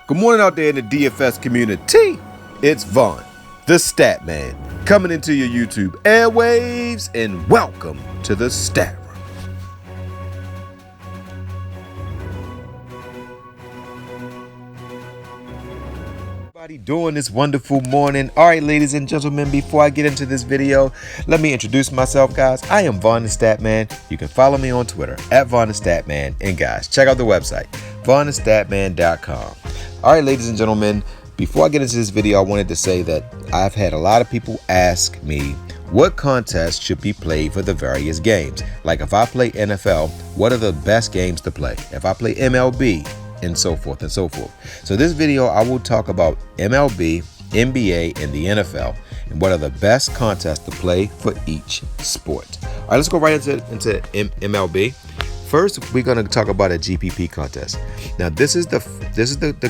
Good morning out there in the DFS community. It's Vaughn, the Stat Man, coming into your YouTube airwaves, and welcome to the Stat Room. Everybody doing this wonderful morning. All right, ladies and gentlemen, before I get into this video, let me introduce myself, guys. I am Vaughn the Stat Man. You can follow me on Twitter at Vaughn the Stat Man. And guys, check out the website, vaughnthestatman.com. All right, ladies and gentlemen, before I get into this video, I wanted to say that I've had a lot of people ask me what contests should be played for the various games. Like if I play NFL, what are the best games to play? If I play MLB, and so forth and so forth. So this video, I will talk about MLB, NBA, and the NFL, and what are the best contests to play for each sport. All right, let's go right into MLB. First, we're going to talk about a GPP contest. Now, this is the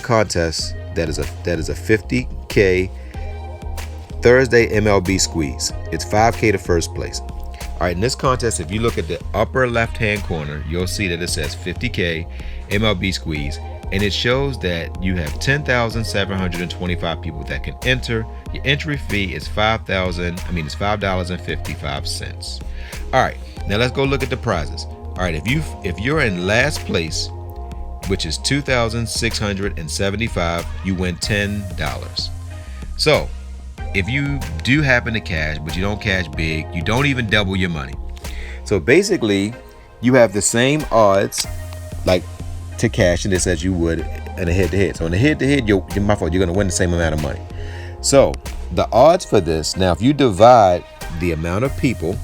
contest that is a 50K Thursday MLB squeeze. It's 5K to first place. All right, in this contest, if you look at the upper left-hand corner, you'll see that it says 50K MLB squeeze, and it shows that you have 10,725 people that can enter. Your entry fee is $5.55. All right, now let's go look at the prizes. All right, if you're in last place, which is 2,675, you win $10. So if you do happen to cash, but you don't cash big, you don't even double your money. So basically, you have the same odds, like to cash in this as you would in a head-to-head. So in a head-to-head, you're going to win the same amount of money. So the odds for this, now if you divide the amount of people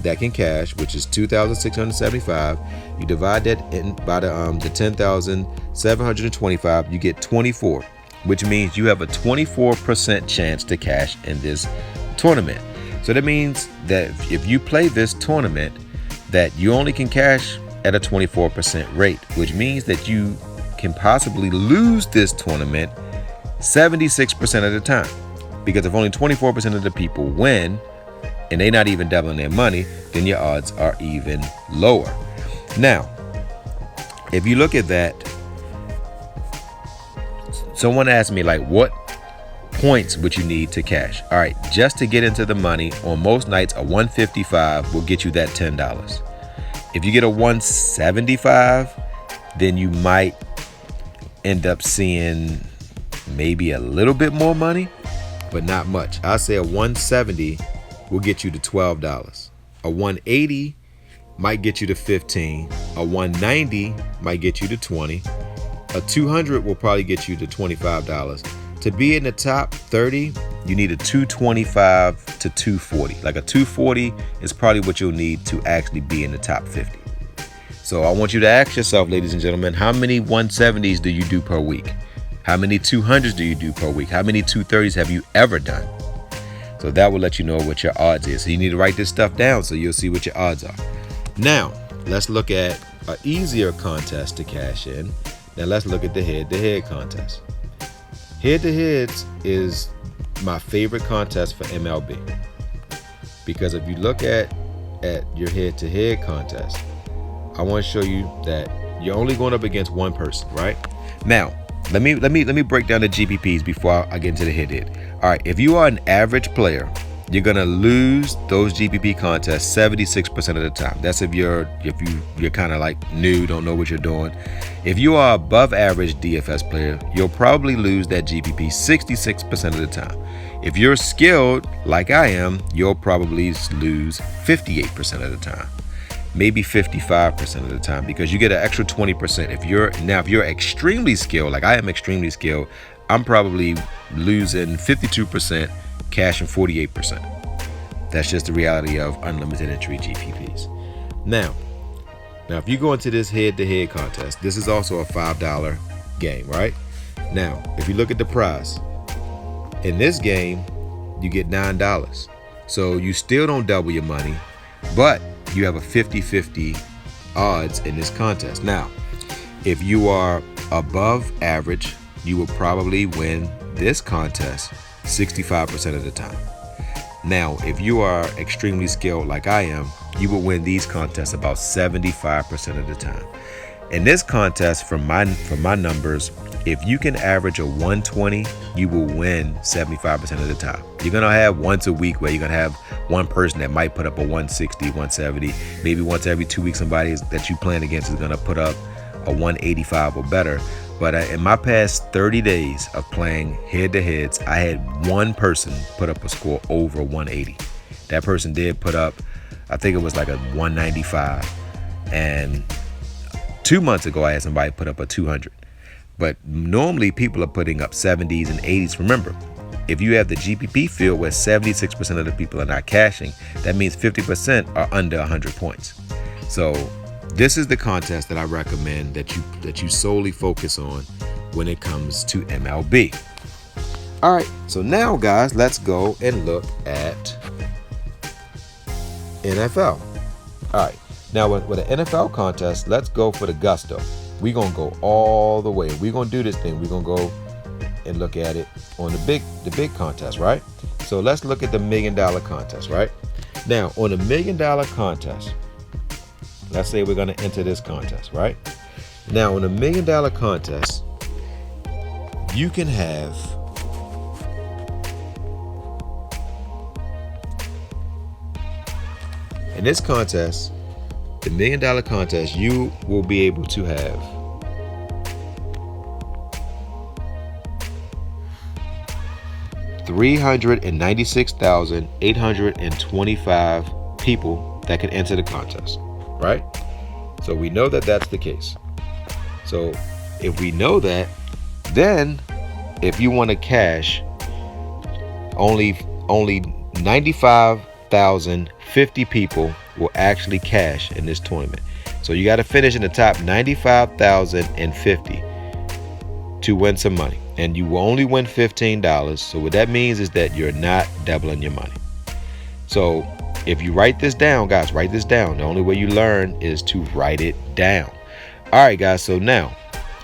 that can cash, which is 2,675, you divide that by the 10,725, you get 24, which means you have a 24% chance to cash in this tournament. So that means that if you play this tournament, that you only can cash at a 24% rate, which means that you can possibly lose this tournament 76% of the time. Because if only 24% of the people win, and they're not even doubling their money, then your odds are even lower. Now, if you look at that, someone asked me, like, what points would you need to cash? All right, just to get into the money, on most nights, a 155 will get you that $10. If you get a 175, then you might end up seeing maybe a little bit more money, but not much. I say a 170 will get you to $12. A 180 might get you to $15. A 190 might get you to $20. A 200 will probably get you to $25. To be in the top 30, you need a 225 to 240. Like a 240 is probably what you'll need to actually be in the top 50. So I want you to ask yourself, ladies and gentlemen, how many 170s do you do per week? How many 200s do you do per week? How many 230s have you ever done? So that will let you know what your odds is. So you need to write this stuff down so you'll see what your odds are. Now, let's look at an easier contest to cash in. Now let's look at the head-to-head contest. Head-to-heads is my favorite contest for MLB. Because if you look at your head-to-head contest, I want to show you that you're only going up against one person, right? Now, let me break down the GPPs before I get into the head-to-head. All right, if you are an average player, you're gonna lose those GPP contests 76% of the time. That's if you're kind of like new, don't know what you're doing. If you are above average DFS player, you'll probably lose that GPP 66% of the time. If you're skilled like I am, you'll probably lose 58% of the time, maybe 55% of the time, because you get an extra 20%. If you're extremely skilled, like I am extremely skilled, I'm probably losing 52%, cashing 48%. That's just the reality of unlimited entry GPPs. Now, if you go into this head-to-head contest, this is also a $5 game, right? Now, if you look at the prize, in this game, you get $9. So you still don't double your money, but you have a 50-50 odds in this contest. Now, if you are above average, you will probably win this contest 65% of the time. Now, if you are extremely skilled like I am, you will win these contests about 75% of the time. In this contest, from my numbers, if you can average a 120, you will win 75% of the time. You're going to have once a week where you're going to have one person that might put up a 160, 170. Maybe once every 2 weeks, somebody that you playing against is going to put up a 185 or better. But in my past 30 days of playing head-to-heads, I had one person put up a score over 180. That person did put up, I think it was like a 195. And 2 months ago, I had somebody put up a 200. But normally people are putting up 70s and 80s. Remember, if you have the GPP field where 76% of the people are not cashing, that means 50% are under 100 points. So this is the contest that I recommend that you solely focus on when it comes to MLB. All right, so now guys, let's go and look at NFL. All right, now with an NFL contest, let's go for the gusto. We're going to go all the way. We're going to do this thing. We're going to go and look at it on the big contest, right? So let's look at the $1 million contest, right? Now, on the $1 million contest, let's say we're going to enter this contest, right? Now, on a $1 million contest, you can have in this contest, the $1 million contest, you will be able to have 396,825 people that can enter the contest, right? So we know that that's the case. So if we know that, then if you want to cash, only 95,050 people will actually cash in this tournament. So you got to finish in the top 95,050 to win some money, and you will only win $15. So what that means is that you're not doubling your money. So if you write this down, guys, write this down. The only way you learn is to write it down. All right, guys. So now,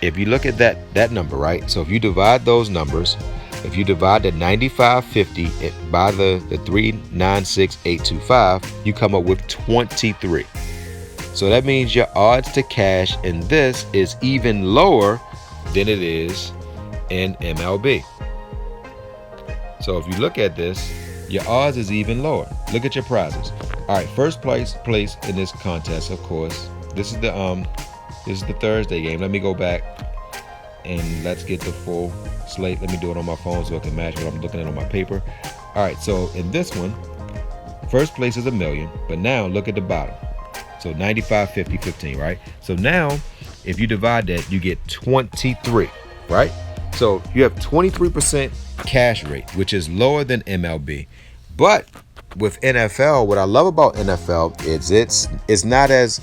if you look at that number, right? So if you divide those numbers, if you divide the 9550 by the 396,825, you come up with 23. So that means your odds to cash in this is even lower than it is in MLB. So if you look at this, your odds is even lower. Look at your prizes. All right, first place in this contest, of course. This is the Thursday game. Let me go back and let's get the full slate. Let me do it on my phone so I can match what I'm looking at on my paper. All right, so in this one, first place is $1 million, but now look at the bottom. So 95, 50, 15, right? So now, if you divide that, you get 23, right? So you have 23% cash rate, which is lower than MLB. But with NFL, what I love about NFL is it's not as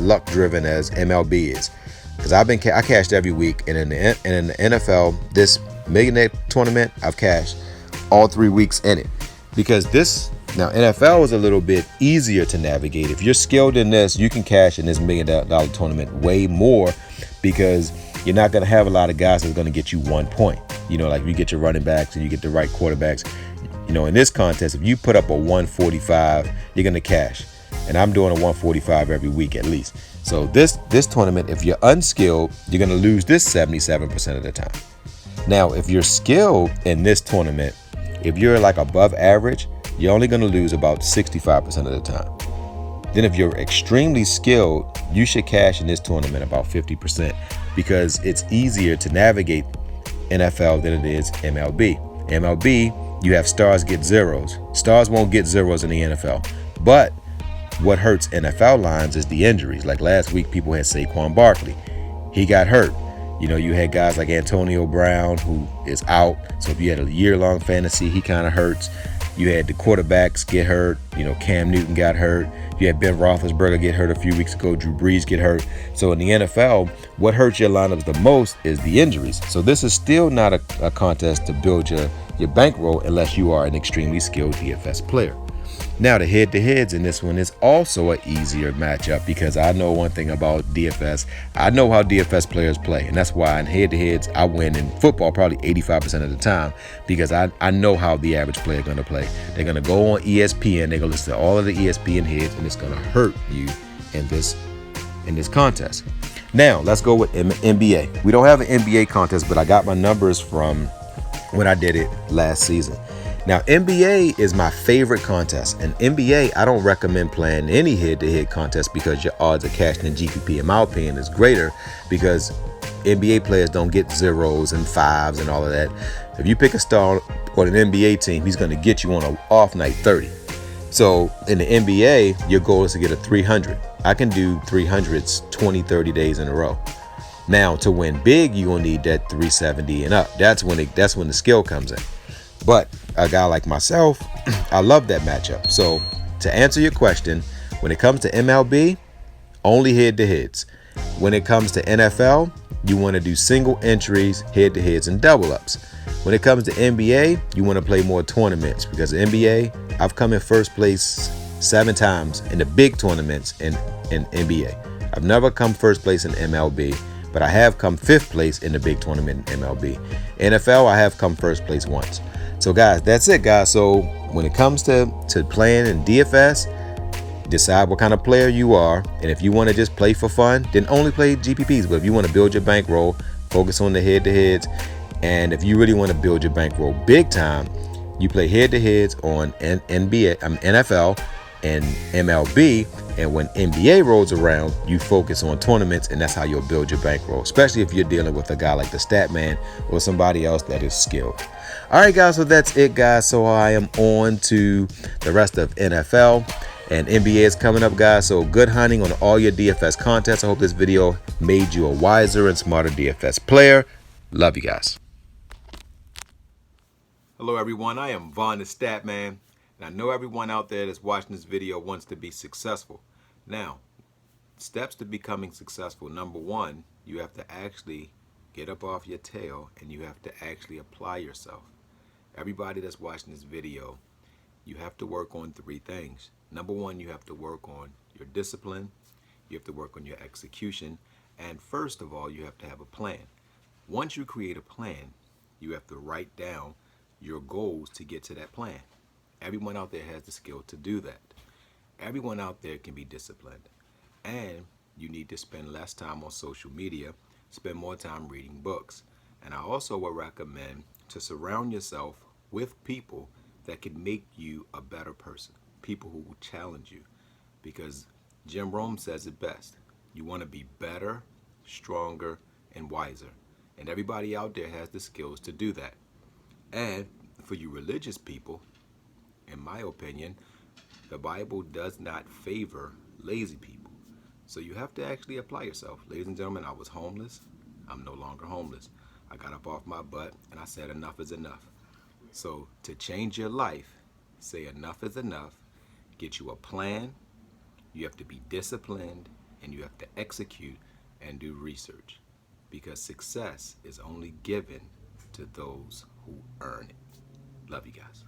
luck driven as MLB is. Because I cashed every week, and in the NFL, this millionaire tournament, I've cashed all 3 weeks in it. Because now NFL is a little bit easier to navigate. If you're skilled in this, you can cash in this $1 million tournament way more, because you're not going to have a lot of guys that's going to get you 1 point. You know, like you get your running backs and you get the right quarterbacks. You know, in this contest, if you put up a 145, you're going to cash. And I'm doing a 145 every week at least. So this tournament, if you're unskilled, you're going to lose this 77% of the time. Now, if you're skilled in this tournament, if you're like above average, you're only going to lose about 65% of the time. Then if you're extremely skilled, you should cash in this tournament about 50%, because it's easier to navigate NFL than it is MLB. MLB, you have stars get zeros. Stars won't get zeros in the NFL. But what hurts NFL lines is the injuries. Like last week, people had Saquon Barkley. He got hurt. You know, you had guys like Antonio Brown, who is out. So if you had a year-long fantasy, he kind of hurts. You had the quarterbacks get hurt. You know, Cam Newton got hurt. You had Ben Roethlisberger get hurt a few weeks ago. Drew Brees get hurt. So in the NFL, what hurts your lineups the most is the injuries. So this is still not a contest to build your bankroll unless you are an extremely skilled DFS player. Now, the head-to-heads in this one is also an easier matchup, because I know one thing about DFS. I know how DFS players play, and that's why in head-to-heads I win in football probably 85% of the time, because I know how the average player is going to play. They're going to go on ESPN, they're going to listen to all of the ESPN heads, and it's going to hurt you in this contest. Now, let's go with NBA. We don't have an NBA contest, but I got my numbers from when I did it last season. Now, NBA is my favorite contest. And NBA, I don't recommend playing any head-to-head contest because your odds of cashing in GPP, in my opinion, is greater because NBA players don't get zeros and fives and all of that. If you pick a star on an NBA team, he's going to get you on an off night 30. So in the NBA, your goal is to get a 300. I can do 300s 20, 30 days in a row. Now, to win big, you're going to need that 370 and up. That's when the skill comes in. But a guy like myself, I love that matchup. So to answer your question, when it comes to MLB, only head-to-heads. When it comes to NFL, you want to do single entries, head-to-heads, and double-ups. When it comes to NBA, you want to play more tournaments because the NBA, I've come in first place 7 times in the big tournaments in NBA. I've never come first place in MLB, but I have come 5th place in the big tournament in MLB. NFL, I have come first place once. So guys, that's it, guys. So when it comes to playing in DFS, decide what kind of player you are. And if you want to just play for fun, then only play GPPs. But if you want to build your bankroll, focus on the head-to-heads. And if you really want to build your bankroll big time, you play head-to-heads on NFL and MLB. And when NBA rolls around, you focus on tournaments, and that's how you'll build your bankroll, especially if you're dealing with a guy like the Statman or somebody else that is skilled. All right, guys, so that's it, guys. So I am on to the rest of NFL, and NBA is coming up, guys. So good hunting on all your DFS contests. I hope this video made you a wiser and smarter DFS player. Love you guys. Hello, everyone. I am Vaughn the Statman. And I know everyone out there that's watching this video wants to be successful. Now, steps to becoming successful. Number one, you have to actually get up off your tail and you have to actually apply yourself. Everybody that's watching this video, you have to work on 3 things. Number one, you have to work on your discipline. You have to work on your execution. And first of all, you have to have a plan. Once you create a plan, you have to write down your goals to get to that plan. Everyone out there has the skill to do that. Everyone out there can be disciplined. And you need to spend less time on social media, spend more time reading books. And I also would recommend to surround yourself with people that can make you a better person, people who will challenge you. Because Jim Rohn says it best. You want to be better, stronger, and wiser. And everybody out there has the skills to do that. And for you religious people, in my opinion, the Bible does not favor lazy people. So you have to actually apply yourself. Ladies and gentlemen, I was homeless. I'm no longer homeless. I got up off my butt and I said enough is enough. So to change your life, say enough is enough. Get you a plan. You have to be disciplined and you have to execute and do research. Because success is only given to those who earn it. Love you guys.